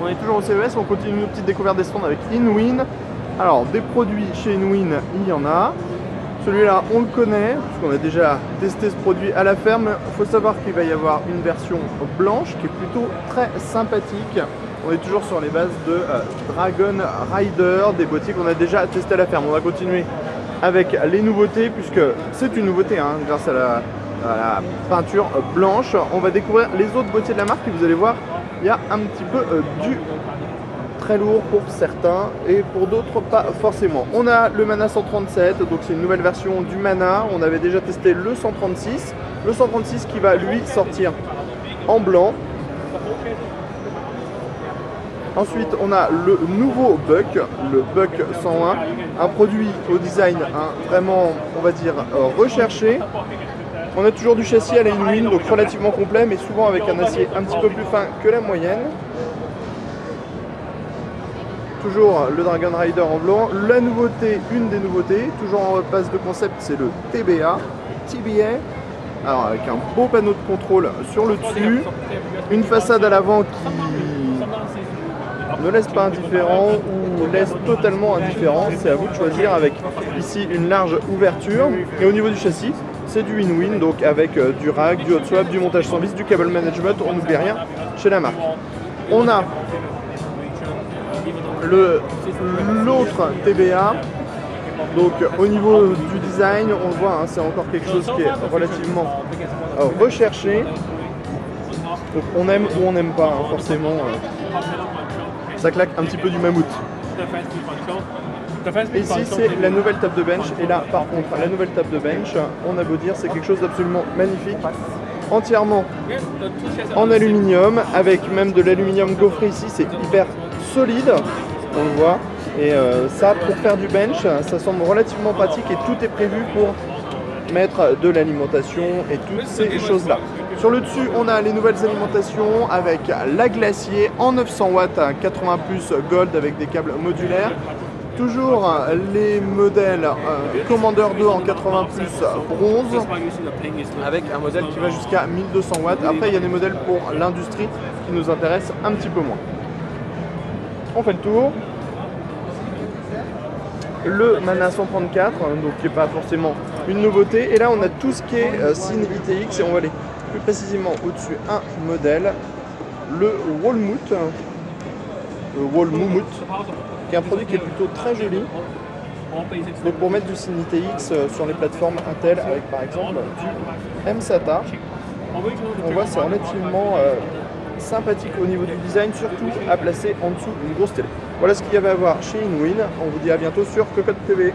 on est toujours au CES, on continue nos petites découvertes des stands avec Inwin. Alors, des produits chez Inwin, il y en a. Celui-là, on le connaît, puisqu'on a déjà testé ce produit à la ferme. Il faut savoir qu'il va y avoir une version blanche qui est plutôt très sympathique. On est toujours sur les bases de Dragon Rider, des boîtiers qu'on a déjà testé à la ferme. On va continuer avec les nouveautés, puisque c'est une nouveauté hein, grâce à la peinture blanche. On va découvrir les autres boîtiers de la marque et vous allez voir, il y a un petit peu du très lourd pour certains et pour d'autres pas forcément. On a le Mana 137, donc c'est une nouvelle version du Mana. On avait déjà testé le 136. Le 136 qui va lui sortir en blanc. Ensuite, on a le nouveau Buck, le Buck 101, un produit au design vraiment, on va dire, recherché. On a toujours du châssis à la Inwin, donc relativement complet, mais souvent avec un acier un petit peu plus fin que la moyenne. Toujours le Dragon Rider en blanc. La nouveauté, une des nouveautés, toujours en base de concept, c'est le TBA. Alors avec un beau panneau de contrôle sur le dessus, une façade à l'avant qui ne laisse pas indifférent ou laisse totalement indifférent, c'est à vous de choisir, avec ici une large ouverture. Et au niveau du châssis, c'est du Inwin, donc avec du rack, du hot swap, du montage sans vis, du cable management, on n'oublie rien chez la marque. On a l'autre TBA, donc au niveau du design, on le voit, hein, c'est encore quelque chose qui est relativement recherché. Donc on aime ou on n'aime pas, hein, forcément. Ça claque un petit peu du mammouth. Et ici c'est la nouvelle table de bench, et là par contre la nouvelle table de bench, on a beau dire, c'est quelque chose d'absolument magnifique, entièrement en aluminium, avec même de l'aluminium gaufré ici, c'est hyper solide, on le voit, et ça pour faire du bench, ça semble relativement pratique et tout est prévu pour mettre de l'alimentation et toutes ces choses là. Sur le dessus, on a les nouvelles alimentations avec la glacier en 900 watts, 80 plus gold avec des câbles modulaires. Toujours les modèles Commander 2 en 80 plus bronze avec un modèle qui va jusqu'à 1200 watts. Après, il y a des modèles pour l'industrie qui nous intéressent un petit peu moins. On fait le tour. Le Mana 134, donc qui n'est pas forcément une nouveauté. Et là, on a tout ce qui est Cine ITX et on va aller plus précisément au-dessus un modèle, le Walmouth, qui est un produit qui est plutôt très joli. Donc pour mettre du Cine ITX sur les plateformes Intel avec par exemple du MSATA, on voit c'est relativement sympathique au niveau du design, surtout à placer en dessous d'une grosse télé. Voilà ce qu'il y avait à voir chez Inwin. On vous dit à bientôt sur Cocotte TV.